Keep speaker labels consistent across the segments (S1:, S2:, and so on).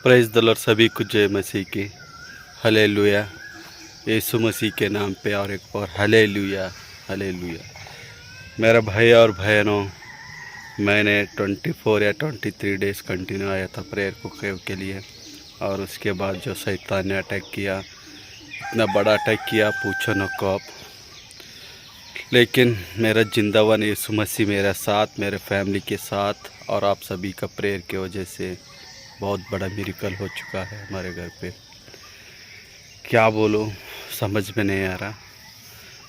S1: Praise the Lord, सभी को जय मसीह की। हालेलुया। यीशु मसीह के नाम पे और एक बार हालेलुया हालेलुया। मेरा भाई और बहनों, मैंने 24 या 23 डेज़ कंटिन्यू आया था प्रेयर को के लिए, और उसके बाद जो शैतान ने अटैक किया, इतना बड़ा अटैक किया पूछो न को आप। लेकिन मेरा जिंदावन यीशु मसीह मेरे साथ, मेरे फैमिली के साथ, और आप सभी का प्रेयर की वजह से बहुत बड़ा मिरेकल हो चुका है हमारे घर पे। क्या बोलूं, समझ में नहीं आ रहा।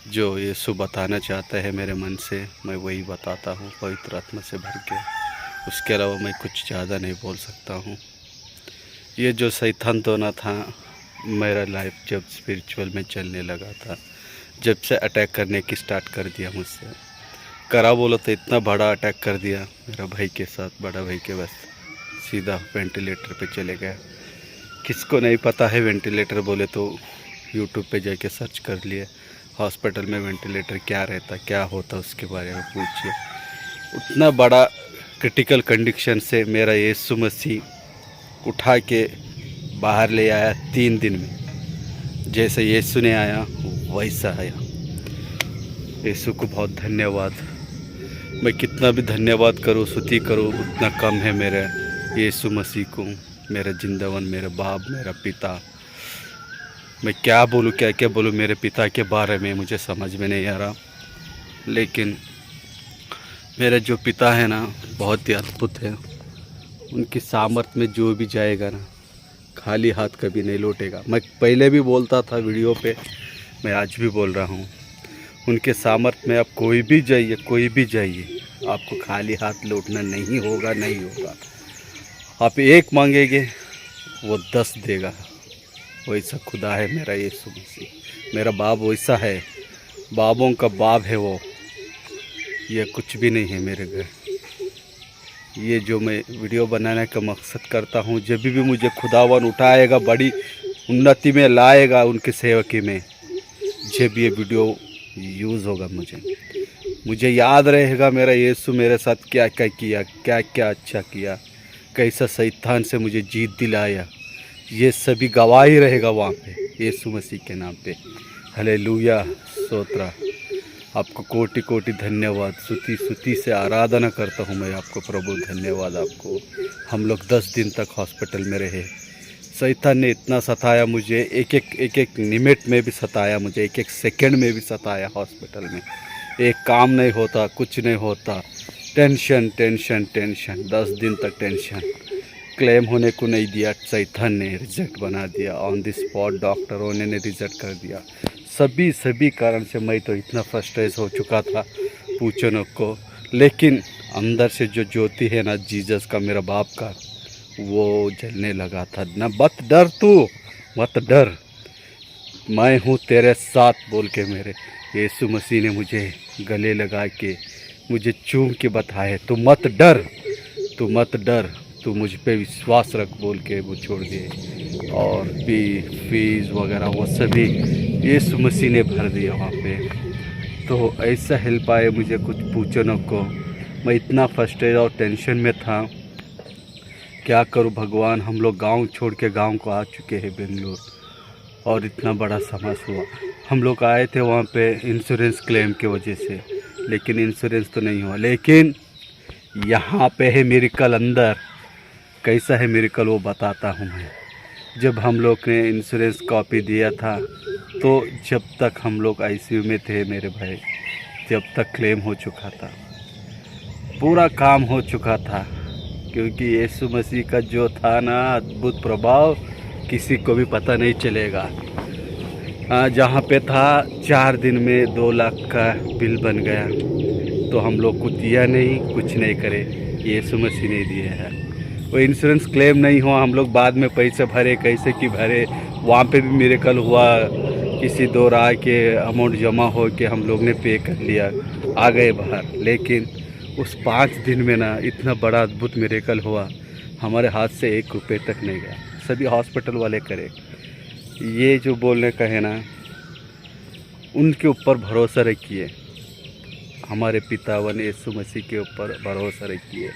S1: जो यीशु बताना चाहता है मेरे मन से, मैं वही बताता हूँ पवित्र आत्मा से भर के। उसके अलावा मैं कुछ ज़्यादा नहीं बोल सकता हूँ। ये जो शैतान दोना था, मेरा लाइफ जब स्पिरिचुअल में चलने लगा था, जब से अटैक करने की स्टार्ट कर दिया मुझसे। करा बोलो तो इतना बड़ा अटैक कर दिया मेरा भाई के साथ, बड़ा भाई के, बस सीधा वेंटिलेटर पे चले गया। किसको नहीं पता है वेंटिलेटर बोले तो यूट्यूब पे जाके सर्च कर लिए, हॉस्पिटल में वेंटिलेटर क्या रहता, क्या होता, उसके बारे में पूछिए। उतना बड़ा क्रिटिकल कंडीशन से मेरा यीशु मसीह उठा के बाहर ले आया 3 दिन में। जैसे यीशु ने आया वैसा आया। यीशु को बहुत धन्यवाद। मैं कितना भी धन्यवाद करूँ, स्तुति करूँ, उतना कम है मेरे यीशु मसीह को, मेरा जिंदावन, मेरे बाप, मेरा पिता। मैं क्या बोलूँ, क्या क्या बोलूँ मेरे पिता के बारे में, मुझे समझ में नहीं आ रहा। लेकिन मेरे जो पिता है ना, बहुत ही अद्भुत है। उनकी सामर्थ्य में जो भी जाएगा ना, खाली हाथ कभी नहीं लौटेगा। मैं पहले भी बोलता था वीडियो पे, मैं आज भी बोल रहा हूँ, उनके सामर्थ्य में आप कोई भी जाइए, कोई भी जाइए, आपको खाली हाथ लौटना नहीं होगा, नहीं होगा। आप एक मांगेंगे वो 10 देगा। वैसा खुदा है मेरा यीशु मसीह। मेरा बाप वैसा है, बाबों का बाप है वो। ये कुछ भी नहीं है मेरे घर। ये जो मैं वीडियो बनाने का मकसद करता हूँ, जब भी मुझे खुदावन उठाएगा, बड़ी उन्नति में लाएगा उनकी सेवकी में, जब ये वीडियो यूज़ होगा, मुझे याद रहेगा मेरा यीशु मेरे साथ क्या क्या किया, क्या क्या अच्छा किया, कैसा शैतान से मुझे जीत दिलाया। ये सभी गवाही रहेगा वहाँ पे यीशु मसीह के नाम पे। हालेलुया, स्तोत्र। आपको कोटि कोटि धन्यवाद, स्तुति से आराधना करता हूँ मैं आपको प्रभु। धन्यवाद आपको। हम लोग 10 दिन तक हॉस्पिटल में रहे। शैतान ने इतना सताया मुझे, एक एक मिनट में भी सताया मुझे, एक एक सेकंड में भी सताया हॉस्पिटल में। एक काम नहीं होता, कुछ नहीं होता, टेंशन टेंशन टेंशन। 10 दिन तक टेंशन। क्लेम होने को नहीं दिया, शैतान ने रिजेक्ट बना दिया। ऑन द स्पॉट डॉक्टरों ने रिजेक्ट कर दिया। सभी कारण से मैं तो इतना फ्रस्ट्रेट हो चुका था पूछो न को। लेकिन अंदर से जो ज्योति है ना, जीसस का, मेरा बाप का, वो जलने लगा था ना। मत डर, तू मत डर, मैं हूँ तेरे साथ बोल के मेरे यीशु मसीह ने मुझे गले लगा के, मुझे चूम के बताए, तू मत डर, तू मत डर, तू मुझ पे विश्वास रख बोल के वो छोड़ दिए। और भी फीस वगैरह वो सभी यीशु मसीह ने भर दिया वहाँ पे। तो ऐसा हेल्प आए मुझे, कुछ पूछो न को। मैं इतना फ्रस्ट्रेटेड और टेंशन में था, क्या करूं भगवान। हम लोग गांव छोड़ के गांव को आ चुके हैं बेंगलोर, और इतना बड़ा समस्या हुआ। हम लोग आए थे वहाँ पे इंश्योरेंस क्लेम की वजह से, लेकिन इंश्योरेंस तो नहीं हुआ। लेकिन यहाँ पे है मिरेकल अंदर। कैसा है मिरेकल वो बताता हूँ मैं। जब हम लोग ने इंश्योरेंस कॉपी दिया था, तो जब तक हम लोग आईसीयू में थे मेरे भाई, जब तक क्लेम हो चुका था, पूरा काम हो चुका था। क्योंकि यीशु मसीह का जो था ना अद्भुत प्रभाव, किसी को भी पता नहीं चलेगा। जहाँ पे था 4 दिन में 2 लाख का बिल बन गया। तो हम लोग को दिया नहीं, कुछ नहीं करे, यीशु मसीह ने दिया है। वो इंश्योरेंस क्लेम नहीं हुआ, हम लोग बाद में पैसे भरे, कैसे कि भरे। वहाँ पे भी मिरेकल हुआ, किसी 2 राह के अमाउंट जमा हो के हम लोग ने पे कर लिया, आ गए बाहर। लेकिन उस 5 दिन में ना इतना बड़ा अद्भुत मिरेकल हुआ, हमारे हाथ से 1 रुपये तक नहीं गया। सभी हॉस्पिटल वाले करे। ये जो बोलने का है ना, उनके ऊपर भरोसा रखिए, हमारे पितावन यीशु मसीह के ऊपर भरोसा रखिए।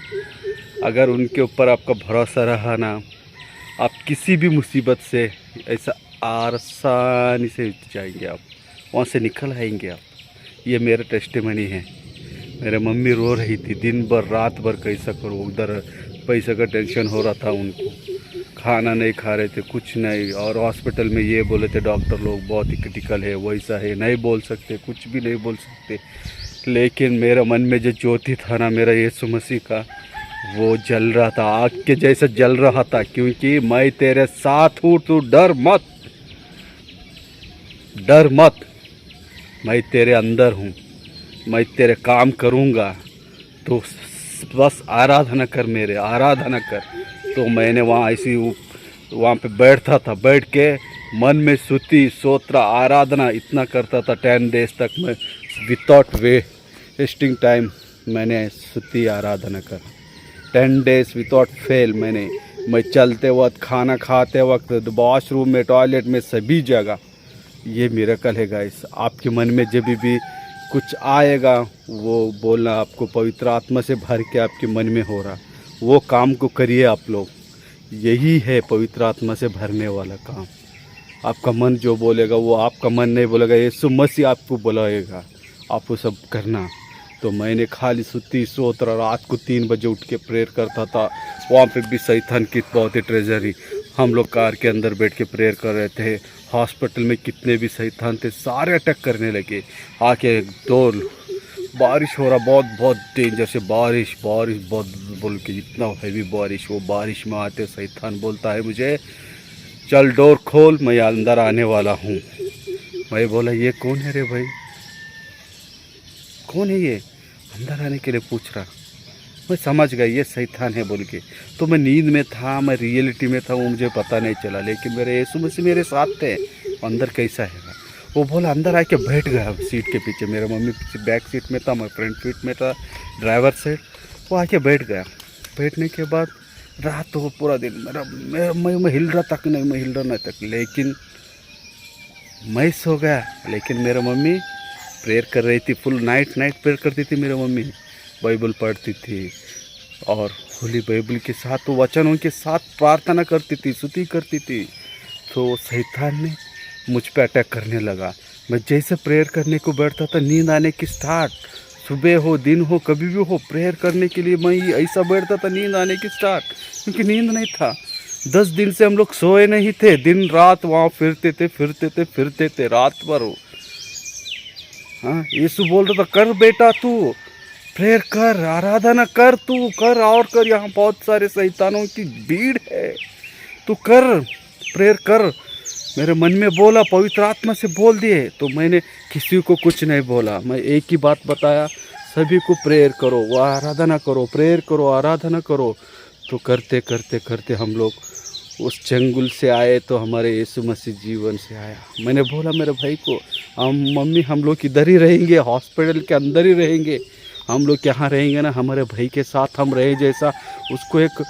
S1: अगर उनके ऊपर आपका भरोसा रहा ना, आप किसी भी मुसीबत से ऐसा आसानी से जाएंगे, आप वहाँ से निकल आएंगे आप। ये मेरा टेस्टिमनी है। मेरे मम्मी रो रही थी दिन भर रात भर, कैसा करो, उधर पैसे का टेंशन हो रहा था उनको, खाना नहीं खा रहे थे कुछ नहीं, और हॉस्पिटल में ये बोले थे डॉक्टर लोग बहुत ही क्रिटिकल है, वैसा है, नहीं बोल सकते, कुछ भी नहीं बोल सकते। लेकिन मेरा मन में जो ज्योति था ना मेरा यीशु मसीह का, वो जल रहा था, आग के जैसा जल रहा था, क्योंकि मैं तेरे साथ हूँ, तू डर मत, डर मत, मैं तेरे अंदर हूँ, मैं तेरे काम करूँगा, तो बस आराधना कर, मेरे आराधना कर। तो मैंने वहाँ ऐसी वहाँ पे बैठता था, बैठ के मन में स्तुति स्तोत्र आराधना इतना करता था। 10 डेज तक मैं विदाउट वेस्टिंग टाइम मैंने स्तुति आराधना कर, 10 डेज विदाउट फेल। मैं चलते वक्त, खाना खाते वक्त, वॉशरूम में, टॉयलेट में, सभी जगह। ये मिरेकल है गाइस। आपके मन में जब भी कुछ आएगा, वो बोलना आपको पवित्र आत्मा से भर के आपके मन में हो रहा, वो काम को करिए आप लोग। यही है पवित्र आत्मा से भरने वाला काम। आपका मन जो बोलेगा वो आपका मन नहीं बोलेगा, यीशु मसीह आपको बुलाएगा, आप वो सब करना। तो मैंने खाली स्तुति स्तोत्र, रात को 3 बजे उठ के प्रेयर करता था। वहाँ पे भी शैतान की बहुत ही ट्रेजरी, हम लोग कार के अंदर बैठ के प्रेयर कर रहे थे। हॉस्पिटल में कितने भी शैतान थे सारे अटैक करने लगे आके। दो बारिश हो रहा, बहुत डेंजर से बारिश बहुत बोल के, इतना हैवी बारिश। वो बारिश में आते शैतान बोलता है मुझे, चल डोर खोल, मैं अंदर आने वाला हूँ। मैं बोला ये कौन है रे भाई, कौन है ये अंदर आने के लिए पूछ रहा। मैं समझ गया ये शैतान है बोल के। तो मैं नींद में था, मैं रियलिटी में था, वो मुझे पता नहीं चला। लेकिन मेरे यीशु मसीह मेरे साथ थे। अंदर कैसा है वो बोला, अंदर आके बैठ गया सीट के पीछे। मेरा मम्मी पीछे बैक सीट में था, मैं फ्रंट सीट में था, ड्राइवर सीट। वो आके बैठ गया। बैठने के बाद रात तो पूरा दिन मैं हिल रहा तक नहीं, मैं हिल रहा नहीं तक, लेकिन मैं सो गया। लेकिन मेरा मम्मी प्रेयर कर रही थी, फुल नाइट प्रेयर करती थी मेरी मम्मी, बाइबल पढ़ती थी, और होली बाइबल के साथ, तो वचनों के साथ प्रार्थना करती थी, स्तुति करती थी। तो शैतान ने मुझ पे अटैक करने लगा। मैं जैसे प्रेयर करने को बैठता था, नींद आने की स्टार्ट, सुबह हो दिन हो कभी भी हो, प्रेयर करने के लिए मैं ऐसा बैठता था, नींद आने की स्टार्ट, क्योंकि नींद नहीं था। 10 दिन से हम लोग सोए नहीं थे, दिन रात वहाँ फिरते थे रात भर। हाँ, यीशु बोल रहा था, कर बेटा तू प्रेयर कर, आराधना कर, तू कर और कर, यहाँ बहुत सारे शैतानों की भीड़ है, तू कर, प्रेयर कर। मेरे मन में बोला, पवित्र आत्मा से बोल दिए। तो मैंने किसी को कुछ नहीं बोला, मैं एक ही बात बताया, सभी को प्रेयर करो, वो आराधना करो, प्रेयर करो, आराधना करो। तो करते करते करते हम लोग उस चंगुल से आए, तो हमारे यीशु मसीह जीवन से आया। मैंने बोला मेरे भाई को, मम्मी हम लोग इधर ही रहेंगे, हॉस्पिटल के अंदर ही रहेंगे, हम लोग यहाँ रहेंगे ना, हमारे भाई के साथ हम रहे, जैसा उसको एक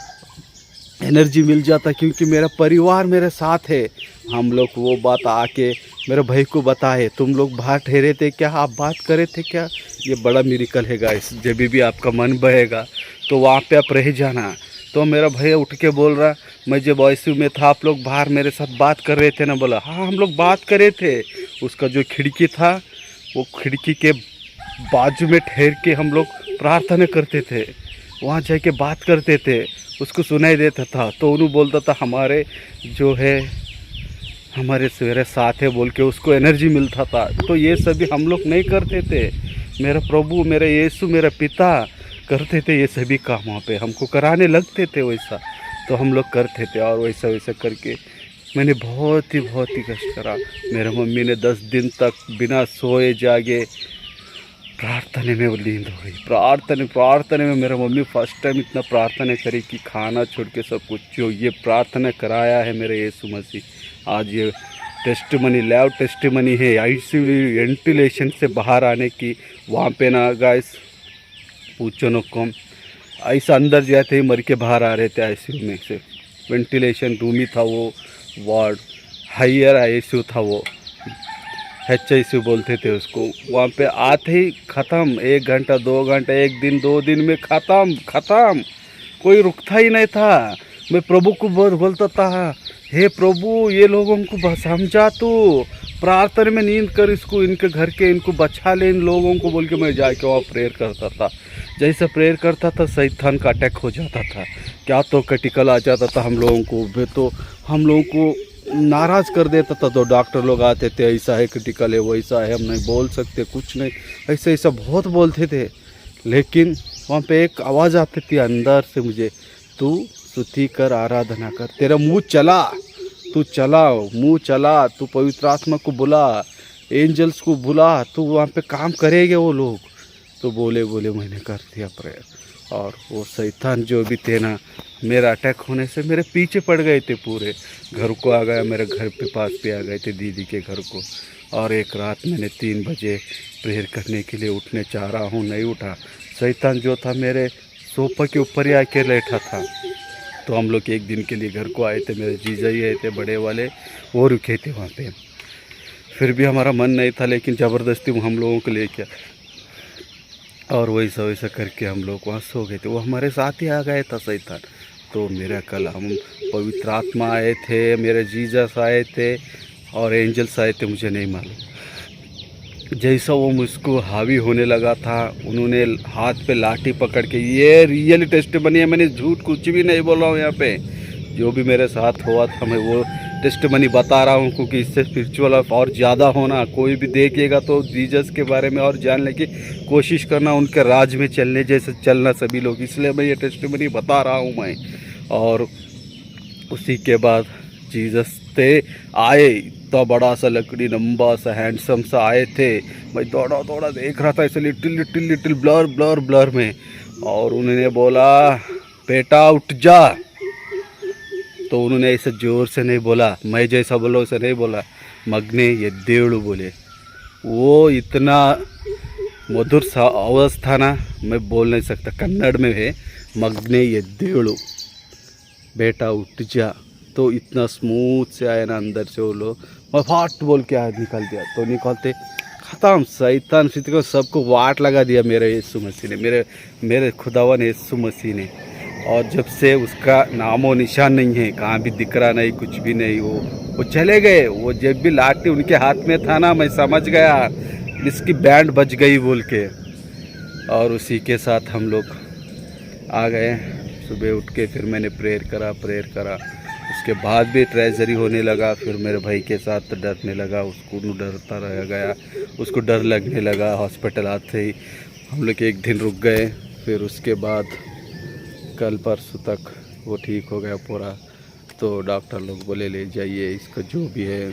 S1: एनर्जी मिल जाता, क्योंकि मेरा परिवार मेरे साथ है। हम लोग वो बात आके मेरे भाई को बताए, तुम लोग बाहर ठहरे थे क्या, आप बात करे थे क्या। ये बड़ा मिरेकल है गाइस। जब भी आपका मन बहेगा तो वहाँ पे आप रह जाना। तो मेरा भाई उठ के बोल रहा, मैं जब आईसीयू में था आप लोग बाहर मेरे साथ बात कर रहे थे ना। बोला हाँ हम लोग बात कर रहे थे। उसका जो खिड़की था, वो खिड़की के बाजू में ठहर के हम लोग प्रार्थना करते थे, वहाँ जाके बात करते थे, उसको सुनाई देता था। तो उन्होंने बोलता था हमारे जो है हमारे मेरे साथ है बोल के, उसको एनर्जी मिलता था। तो ये सभी हम लोग नहीं करते थे, मेरा प्रभु, मेरा यीशु, मेरा पिता करते थे ये सभी काम। वहाँ पे हमको कराने लगते थे वैसा, तो हम लोग करते थे। और वैसा वैसा करके मैंने बहुत ही कष्ट करा। मेरे मम्मी ने 10 दिन तक बिना सोए जागे प्रार्थना में लीन हो गई। प्रार्थना में मेरा मम्मी फर्स्ट टाइम इतना प्रार्थना करी कि खाना छोड़ के सब कुछ जो ये प्रार्थना कराया है मेरे यीशु मसीह। आज ये टेस्टिमनी, लैब टेस्टिमनी है आईसीयू वेंटिलेशन से बाहर आने की। वहाँ पे ना गाइस पूछो न कम, ऐसा अंदर जाते ही मर के बाहर आ रहे थे आईसीयू में से। वेंटिलेशन रूम ही था वो, वार्ड हायर आईसीयू था वो, HICU बोलते थे उसको। वहाँ पे आते ही ख़त्म, 1 घंटा 2 घंटा, 1 दिन 2 दिन में ख़त्म। कोई रुकता ही नहीं था। मैं प्रभु को बहुत बोलता था, हे प्रभु ये लोगों को समझा, तू प्रार्थना में नींद कर, इसको इनके घर के इनको बचा ले इन लोगों को बोल के मैं जाके वहाँ प्रेयर करता था। जैसे प्रेयर करता था शैतान का अटैक हो जाता था, क्या तो क्रिटिकल आ जाता था हम लोगों को, वे तो हम लोगों को नाराज़ कर देता था। तो डॉक्टर लोग आते थे, ऐसा है क्रिटिकल है, वैसा है, हम नहीं बोल सकते, कुछ नहीं, ऐसा ऐसा बहुत बोलते थे। लेकिन वहाँ पे एक आवाज़ आती थी अंदर से मुझे, तू स्तुति कर, आराधना कर, तेरा मुँह चला, तू चला, मुँह चला, तू पवित्र आत्मा को बुला, एंजल्स को बुला, तू वहाँ पे काम करेंगे वो लोग। तो बोले मैंने कर दिया प्रेयर, और वो शैतान जो भी थे ना, मेरा अटैक होने से मेरे पीछे पड़ गए थे, पूरे घर को आ गया, मेरे घर पे पास पे आ गए थे दीदी के घर को। और एक रात मैंने 3 बजे प्रेयर करने के लिए उठने चाह रहा हूँ, नहीं उठा। शैतान जो था मेरे सोफा के ऊपर ही आके बैठा था। तो हम लोग एक दिन के लिए घर को आए थे, मेरे जीजा ही आए थे बड़े वाले, वो रुके थे वहाँ पे। फिर भी हमारा मन नहीं था, लेकिन ज़बरदस्ती वो हम लोगों को लेके, और वैसा वैसा करके हम लोग वहाँ सो गए थे। वो हमारे साथ ही आ गया था शैतान। तो मेरा कल हम पवित्र आत्मा आए थे, मेरे जीजस आए थे और एंजल्स आए थे, मुझे नहीं मालूम। जैसा वो मुझको हावी होने लगा था, उन्होंने हाथ पे लाठी पकड़ के, ये रियल टेस्ट बनी है, मैंने झूठ कुछ भी नहीं बोल रहा हूँ। यहाँ पे जो भी मेरे साथ हुआ था मैं वो टेस्ट मनी बता रहा हूँ, क्योंकि इससे स्पिरिचुअल और ज़्यादा होना, कोई भी देखेगा तो जीसस के बारे में और जानने की कोशिश करना, उनके राज में चलने जैसे चलना सभी लोग, इसलिए मैं ये टेस्ट मनी बता रहा हूँ मैं। और उसी के बाद जीसस थे आए, इतना बड़ा सा लकड़ी लंबा सा हैंडसम सा आए थे। मैं दौड़ा दौड़ा देख रहा था ऐसे लिटिल ब्लर में, और उन्होंने बोला बेटा उठ जा। तो उन्होंने ऐसे ज़ोर से नहीं बोला, मैं जैसा बोला वैसे नहीं बोला, मग्ने ये देवड़ू बोले। वो इतना मधुर सा आवाज़ था ना, मैं बोल नहीं सकता, कन्नड़ में है मग्ने ये देवड़ू, बेटा उठ जा। तो इतना स्मूथ से आया ना अंदर से वो लोग, मैं फाट बोल के आज निकल दिया। तो निकलते ख़त्म, शैतान फिर को सबको वाट लगा दिया मेरे यीशु मसीह ने, मेरे खुदावन यीशु मसीह ने। और जब से उसका नामो निशान नहीं है, कहाँ भी दिख रहा नहीं, कुछ भी नहीं, वो चले गए। वो जब भी लाठी उनके हाथ में था ना, मैं समझ गया इसकी बैंड बज गई बोल के। और उसी के साथ हम लोग आ गए। सुबह उठ के फिर मैंने प्रेयर करा। उसके बाद भी ट्रेजरी होने लगा। फिर मेरे भाई के साथ डरने लगा, उसको डरता रह गया, उसको डर लगने लगा। हॉस्पिटल आते ही हम लोग एक दिन रुक गए। फिर उसके बाद कल परसों तक वो ठीक हो गया पूरा। तो डॉक्टर लोग बोले ले जाइए, इसका जो भी है,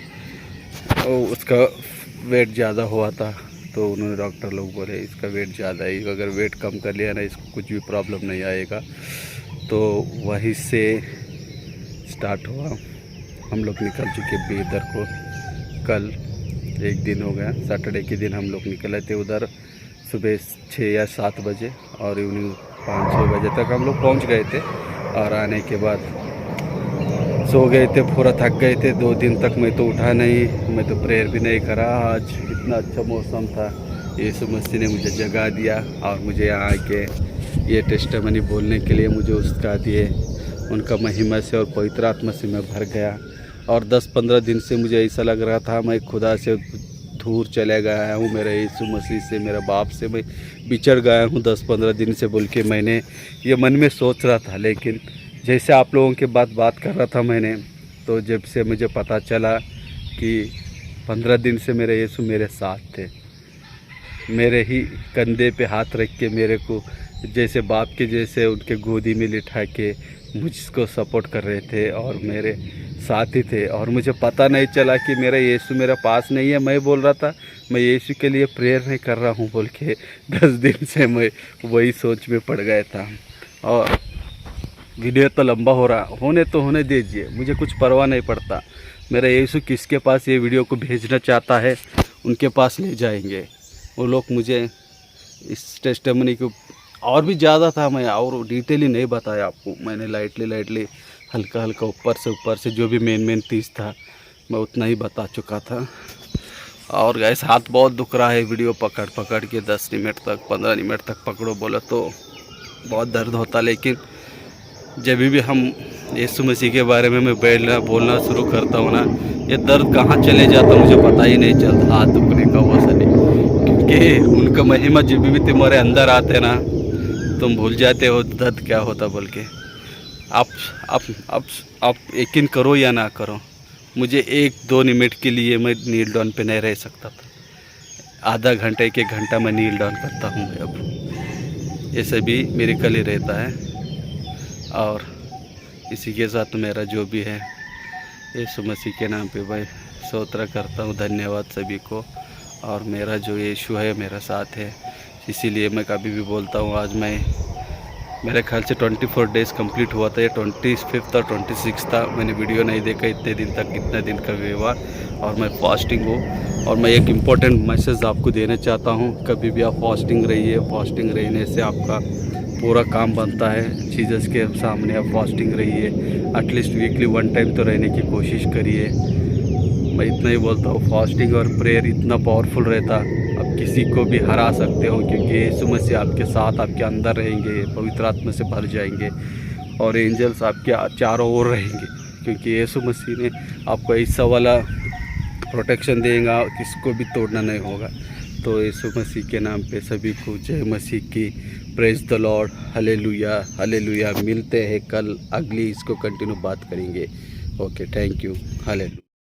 S1: और उसका वेट ज़्यादा हुआ था। तो उन्होंने डॉक्टर लोग बोले इसका वेट ज़्यादा है, अगर वेट कम कर लिया ना इसको कुछ भी प्रॉब्लम नहीं आएगा। तो वहीं से स्टार्ट हुआ। हम लोग निकल चुके बीदर को, कल एक दिन हो गया। सैटरडे के दिन हम लोग निकले थे उधर सुबह 6 या 7 बजे, और इवनिंग 5-6 बजे तक हम लोग पहुंच गए थे। और आने के बाद सो गए थे, पूरा थक गए थे। 2 दिन तक मैं तो उठा नहीं, मैं तो प्रेयर भी नहीं करा। आज इतना अच्छा मौसम था, यीशु मसीह ने मुझे जगा दिया और मुझे यहाँ आके ये टेस्टिमनी बोलने के लिए मुझे उसका दिए। उनका महिमा से और पवित्र आत्मा से मैं भर गया। और 10-15 दिन से मुझे ऐसा लग रहा था मैं खुदा से दूर चले गया हूँ, मेरे यीशु मसीह से, मेरे बाप से मैं बिछड़ गया हूँ 10-15 दिन से बोल के मैंने ये मन में सोच रहा था। लेकिन जैसे आप लोगों के बात कर रहा था मैंने, तो जब से मुझे पता चला कि 15 दिन से मेरे यीशु मेरे साथ थे, मेरे ही कंधे पे हाथ रख के मेरे को जैसे बाप के जैसे उनके गोदी में लिटा के मुझको सपोर्ट कर रहे थे और मेरे साथ ही थे। और मुझे पता नहीं चला कि मेरा यीशु मेरे पास नहीं है। मैं बोल रहा था मैं यीशु के लिए प्रेयर नहीं कर रहा हूँ बोल के 10 दिन से मैं वही सोच में पड़ गया था। और वीडियो तो लंबा हो रहा, होने दीजिए, मुझे कुछ परवाह नहीं पड़ता। मेरा यीशु किसके पास ये वीडियो को भेजना चाहता है उनके पास ले जाएंगे वो लोग। मुझे इस टेस्टिमनी को और भी ज़्यादा था, मैं और डिटेली नहीं बताया आपको। मैंने लाइटली हल्का ऊपर से जो भी मेन चीज़ था मैं उतना ही बता चुका था। और गैस हाथ बहुत दुख रहा है, वीडियो पकड़ के 10 मिनट तक 15 मिनट तक पकड़ो बोला तो बहुत दर्द होता। लेकिन जब भी हम यीशु मसीह के बारे में मैं बोलना शुरू करता हूँ ना, ये दर्द कहाँ चले जाता मुझे पता ही नहीं चलता, हाथ दुखने का वो सभी, क्योंकि उनका महिमा जब भी तुम्हारे अंदर आते ना तुम भूल जाते हो दर्द क्या होता बोल के। आप यकीन करो या ना करो, मुझे 1-2 मिनट के लिए मैं नील डाउन पे नहीं रह सकता था। आधा घंटा 1 घंटा मैं नील डाउन करता हूँ अब। ये सभी मिरेकल ही रहता है। और इसी के साथ मेरा जो भी है यीशु मसीह के नाम पे भाई स्तोत्र करता हूँ, धन्यवाद सभी को। और मेरा जो यीशु है मेरा साथ है, इसीलिए मैं कभी भी बोलता हूँ। आज मैं मेरे ख्याल से 24 डेज़ कंप्लीट हुआ था, ये 25 और 26 था। मैंने वीडियो नहीं देखा इतने दिन तक, इतने दिन का व्यवहार, और मैं फास्टिंग हूँ। और मैं एक इम्पोर्टेंट मैसेज आपको देना चाहता हूँ, कभी भी आप फास्टिंग रहिए। फास्टिंग रहने से आपका पूरा काम बनता है, जीसस के सामने आप फास्टिंग रहिए। एटलीस्ट वीकली 1 टाइम तो रहने की कोशिश करिए। मैं इतना ही बोलता हूँ, फास्टिंग और प्रेयर इतना पावरफुल रहता, आप किसी को भी हरा सकते हो, क्योंकि यीशु मसीह आपके साथ, आपके अंदर रहेंगे, पवित्र आत्मा से भर जाएंगे, और एंजल्स आपके चारों ओर रहेंगे, क्योंकि यीशु मसीह ने आपको ऐसा वाला प्रोटेक्शन देगा, किसको भी तोड़ना नहीं होगा। तो यीशु मसीह के नाम पे सभी को जय मसीह की। Praise the Lord, hallelujah hallelujah. मिलते हैं कल, अगली इसको कंटिन्यू बात करेंगे। Okay, thank you, hallelujah.